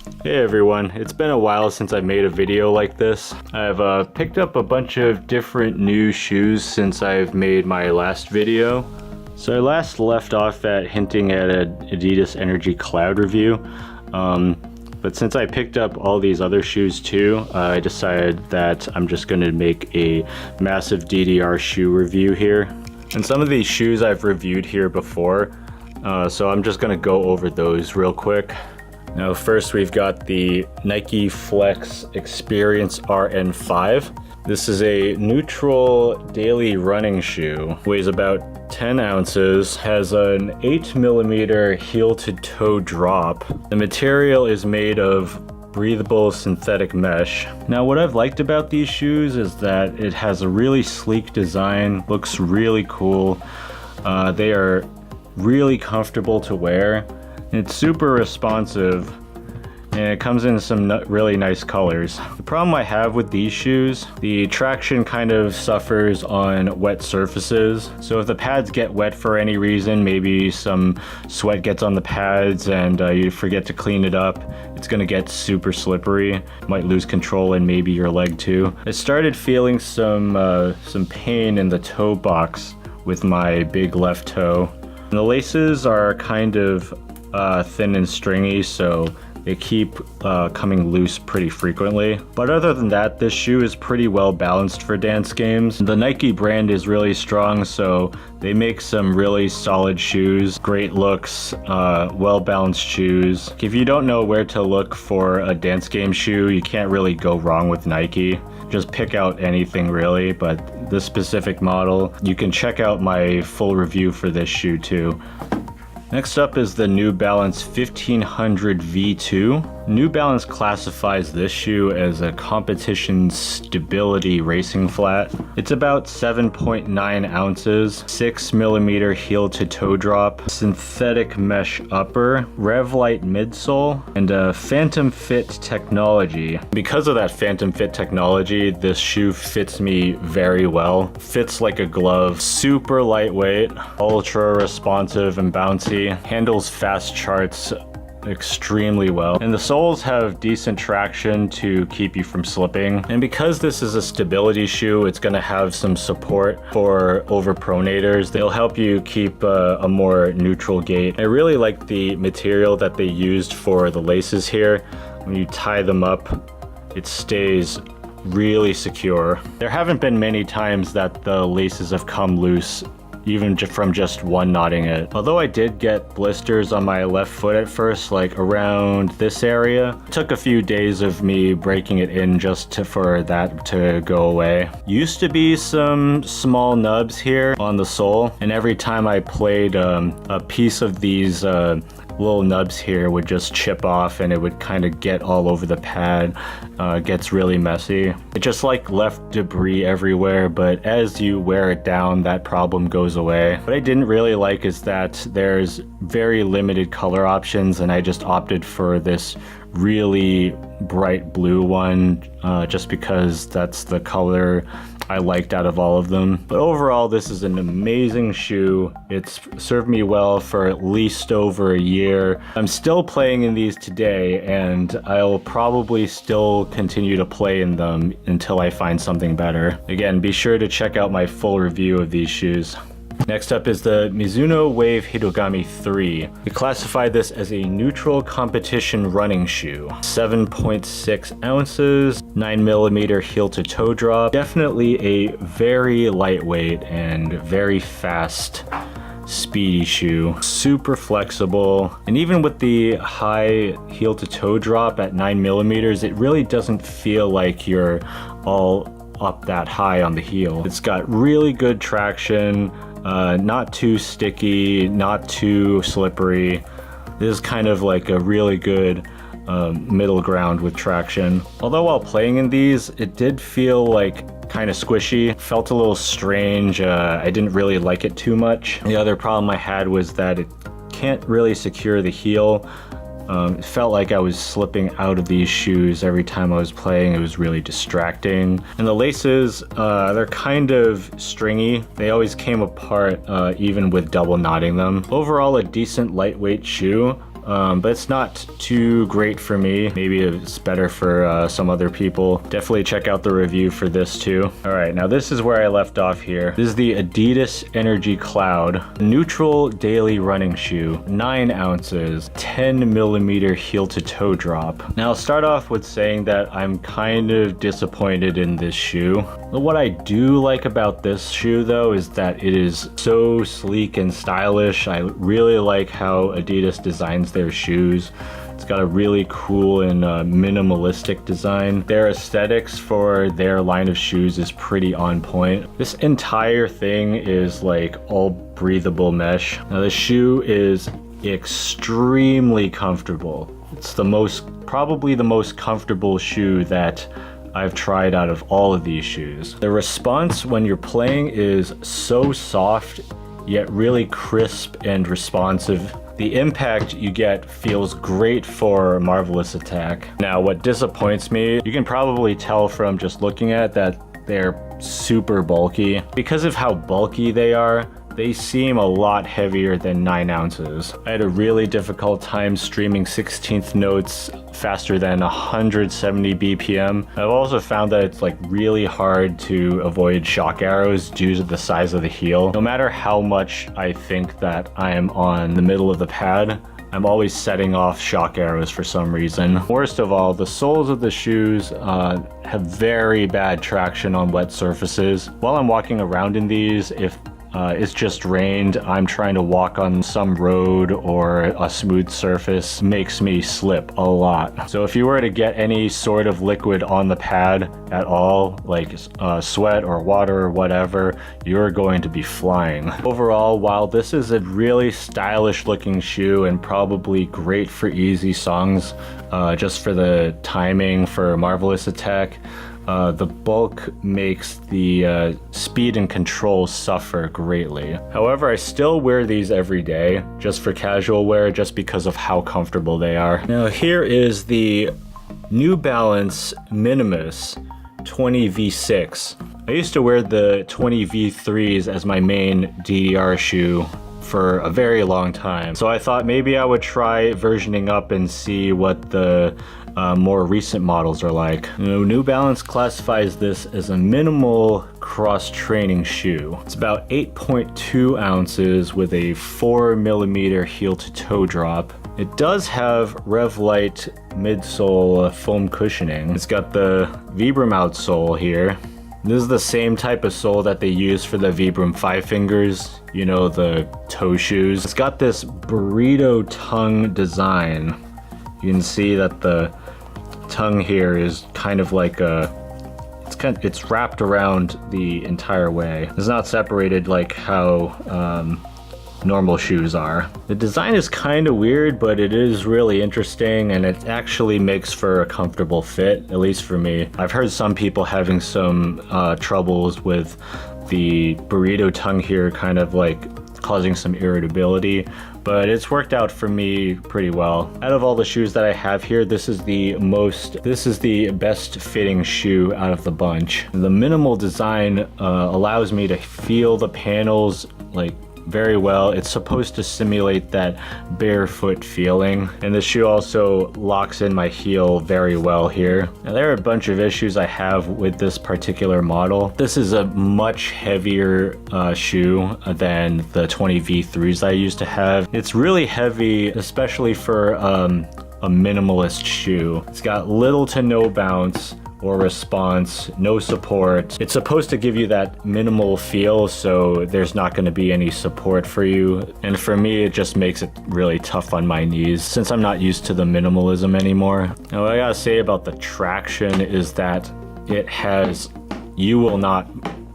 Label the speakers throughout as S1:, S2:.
S1: Hey everyone, it's been a while since I made a video like this. I've picked up a bunch of different new shoes since I've made my last video. So I last left off at hinting at an Adidas Energy Cloud review. But since I picked up all these other shoes too, I decided that I'm just going to make a massive DDR shoe review here. And some of these shoes I've reviewed here before, so I'm just going to go over those real quick. Now first we've got the Nike Flex Experience RN5. This is a neutral daily running shoe. Weighs about 10 ounces, has an 8mm heel to toe drop. The material is made of breathable synthetic mesh. Now what I've liked about these shoes is that it has a really sleek design, looks really cool. They are really comfortable to wear. It's super responsive and it comes in some really nice colors. The problem I have with these shoes, the traction kind of suffers on wet surfaces. So if the pads get wet for any reason, maybe some sweat gets on the pads and you forget to clean it up, it's gonna get super slippery. Might lose control and maybe your leg too. I started feeling some pain in the toe box with my big left toe. And the laces are kind of thin and stringy, so they keep coming loose pretty frequently. But other than that, this shoe is pretty well balanced for dance games. The Nike brand is really strong, so they make some really solid shoes, great looks, well balanced shoes. If you don't know where to look for a dance game shoe, you can't really go wrong with Nike. Just pick out anything really, but this specific model, you can check out my full review for this shoe too. Next up is the New Balance 1500 V2. New Balance classifies this shoe as a competition stability racing flat. It's about 7.9 ounces, 6mm heel to toe drop, synthetic mesh upper, Revlite midsole, and a Phantom Fit technology. Because of that Phantom Fit technology, this shoe fits me very well. Fits like a glove, super lightweight, ultra responsive and bouncy, handles fast charts extremely well, and the soles have decent traction to keep you from slipping. And because this is a stability shoe, it's going to have some support for overpronators. They'll help you keep a more neutral gait. I really like the material that they used for the laces here. When you tie them up, it stays really secure. There haven't been many times that the laces have come loose even from just one knotting it. Although I did get blisters on my left foot at first, like around this area. It took a few days of me breaking it in just for that to go away. Used to be some small nubs here on the sole, and every time I played, a piece of these little nubs here would just chip off and it would kind of get all over the pad. It gets really messy. It just like left debris everywhere, but as you wear it down, that problem goes away. What I didn't really like is that there's very limited color options, and I just opted for this really bright blue one just because that's the color I liked out of all of them. But overall, this is an amazing shoe. It's served me well for at least over a year. I'm still playing in these today, and I'll probably still continue to play in them until I find something better. Again, be sure to check out my full review of these shoes. Next up is the Mizuno Wave Hitogami 3. We classify this as a neutral competition running shoe. 7.6 ounces, 9mm heel to toe drop. Definitely a very lightweight and very fast, speedy shoe. Super flexible, and even with the high heel to toe drop at 9mm, it really doesn't feel like you're all up that high on the heel. It's got really good traction. Not too sticky, not too slippery. This is kind of like a really good middle ground with traction. Although while playing in these, it did feel like kind of squishy, felt a little strange. I didn't really like it too much. The other problem I had was that it can't really secure the heel. It felt like I was slipping out of these shoes every time I was playing. It was really distracting. And the laces, they're kind of stringy. They always came apart even with double knotting them. Overall, a decent lightweight shoe, but it's not too great for me. Maybe it's better for some other people. Definitely check out the review for this too. All right, now this is where I left off here. This is the Adidas Energy Cloud neutral daily running shoe, 9 ounces, 10 millimeter heel to toe drop. Now I'll start off with saying that I'm kind of disappointed in this shoe. What I do like about this shoe though is that it is so sleek and stylish. I really like how Adidas designs their shoes. It's got a really cool and minimalistic design. Their aesthetics for their line of shoes is pretty on point. This entire thing is like all breathable mesh. Now the shoe is extremely comfortable. It's probably the most comfortable shoe that I've tried out of all of these shoes. The response when you're playing is so soft, yet really crisp and responsive. The impact you get feels great for Marvelous Attack. Now, what disappoints me, you can probably tell from just looking at that they're super bulky. Because of how bulky they are, they seem a lot heavier than 9 ounces. I had a really difficult time streaming 16th notes faster than 170 BPM. I've also found that it's like really hard to avoid shock arrows due to the size of the heel. No matter how much I think that I am on the middle of the pad, I'm always setting off shock arrows for some reason. Worst of all, the soles of the shoes have very bad traction on wet surfaces. While I'm walking around in these, if it's just rained, I'm trying to walk on some road or a smooth surface, makes me slip a lot. So if you were to get any sort of liquid on the pad at all, like sweat or water or whatever, you're going to be flying. Overall, while this is a really stylish looking shoe and probably great for easy songs, just for the timing for Marvelous Attack, the bulk makes the speed and control suffer greatly. However, I still wear these every day just for casual wear, just because of how comfortable they are. Now here is the New Balance Minimus 20V6. I used to wear the 20V3s as my main DDR shoe for a very long time. So I thought maybe I would try versioning up and see what the more recent models are like. New Balance classifies this as a minimal cross-training shoe. It's about 8.2 ounces with a 4 millimeter heel to toe drop. It does have Revlite midsole foam cushioning. It's got the Vibram outsole here. This is the same type of sole that they use for the Vibram 5 Fingers, you know, the toe shoes. It's got this burrito tongue design. You can see that the tongue here is kind of like it's wrapped around the entire way. It's not separated like how normal shoes are. The design is kind of weird, but it is really interesting, and it actually makes for a comfortable fit, at least for me. I've heard some people having some troubles with the burrito tongue here, kind of like causing some irritability, but it's worked out for me pretty well. Out of all the shoes that I have here, this is the best fitting shoe out of the bunch. The minimal design allows me to feel the panels like very well. It's supposed to simulate that barefoot feeling, and the shoe also locks in my heel very well here. Now there are a bunch of issues I have with this particular model. This is a much heavier shoe than the 20V3s I used to have. It's really heavy, especially for a minimalist shoe. It's got little to no bounce or response, no support. It's supposed to give you that minimal feel, so there's not going to be any support for you. And for me, it just makes it really tough on my knees since I'm not used to the minimalism anymore. Now, what I gotta say about the traction is that you will not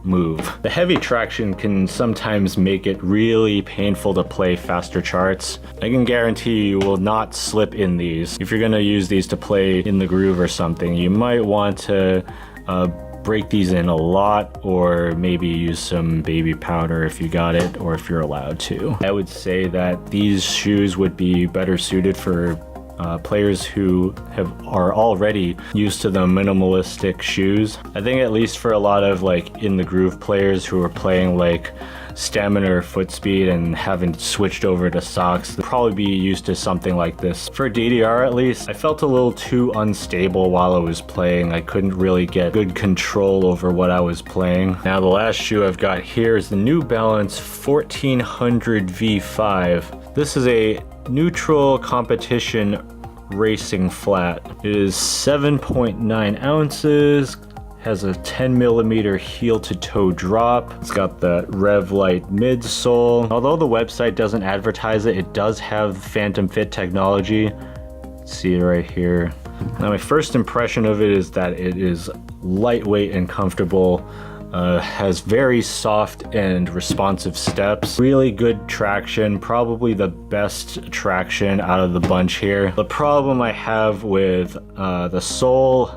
S1: move. The heavy traction can sometimes make it really painful to play faster charts. I can guarantee you will not slip in these. If you're gonna use these to play in the groove or something, you might want to break these in a lot, or maybe use some baby powder if you got it, or if you're allowed to. I would say that these shoes would be better suited for players who are already used to the minimalistic shoes. I think at least for a lot of like in the groove players who are playing like stamina or foot speed and haven't switched over to socks, they'll probably be used to something like this. For DDR at least, I felt a little too unstable while I was playing. I couldn't really get good control over what I was playing. Now the last shoe I've got here is the New Balance 1400 V5. This is a neutral competition racing flat. It is 7.9 ounces, has a 10mm heel to toe drop. It's got the Rev Light midsole. Although the website doesn't advertise it, it does have Phantom Fit technology. See it right here. Now my first impression of it is that it is lightweight and comfortable. Has very soft and responsive steps, really good traction, probably the best traction out of the bunch here. The problem I have with the sole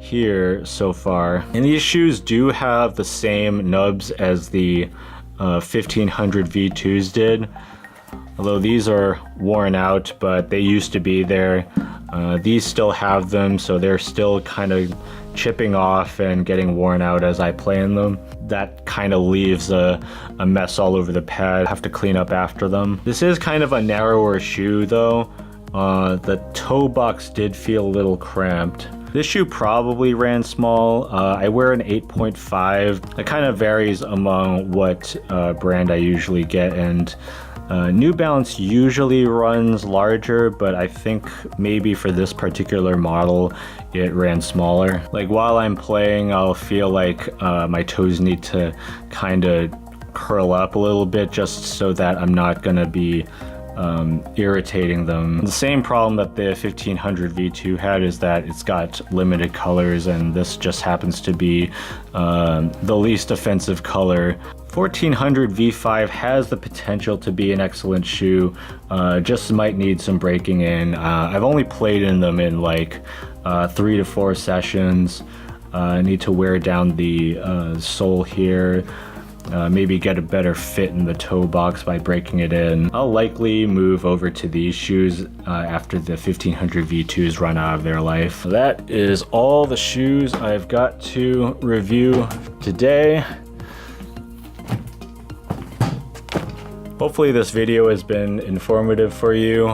S1: here so far, and these shoes do have the same nubs as the 1500 V2s did, although these are worn out, but they used to be there. These still have them, so they're still kind of chipping off and getting worn out as I play in them. That kind of leaves a mess all over the pad. I have to clean up after them. This is kind of a narrower shoe though. The toe box did feel a little cramped. This shoe probably ran small. I wear an 8.5. It kind of varies among what brand I usually get, and New Balance usually runs larger, but I think maybe for this particular model it ran smaller. Like while I'm playing, I'll feel like my toes need to kind of curl up a little bit just so that I'm not gonna be irritating them. The same problem that the 1500 V2 had is that it's got limited colors, and this just happens to be the least offensive color. 1400 V5 has the potential to be an excellent shoe, just might need some breaking in. I've only played in them in like 3 to 4 sessions. I need to wear down the sole here, maybe get a better fit in the toe box by breaking it in. I'll likely move over to these shoes after the 1500 V2s run out of their life. That is all the shoes I've got to review today. Hopefully this video has been informative for you.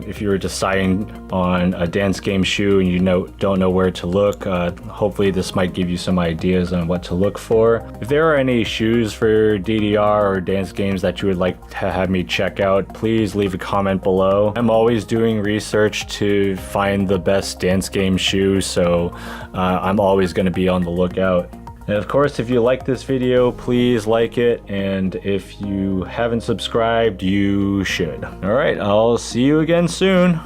S1: If you were deciding on a dance game shoe and you don't know where to look, hopefully this might give you some ideas on what to look for. If there are any shoes for DDR or dance games that you would like to have me check out, please leave a comment below. I'm always doing research to find the best dance game shoe, so I'm always going to be on the lookout. And of course, if you like this video, please like it, and if you haven't subscribed, you should. All right, I'll see you again soon.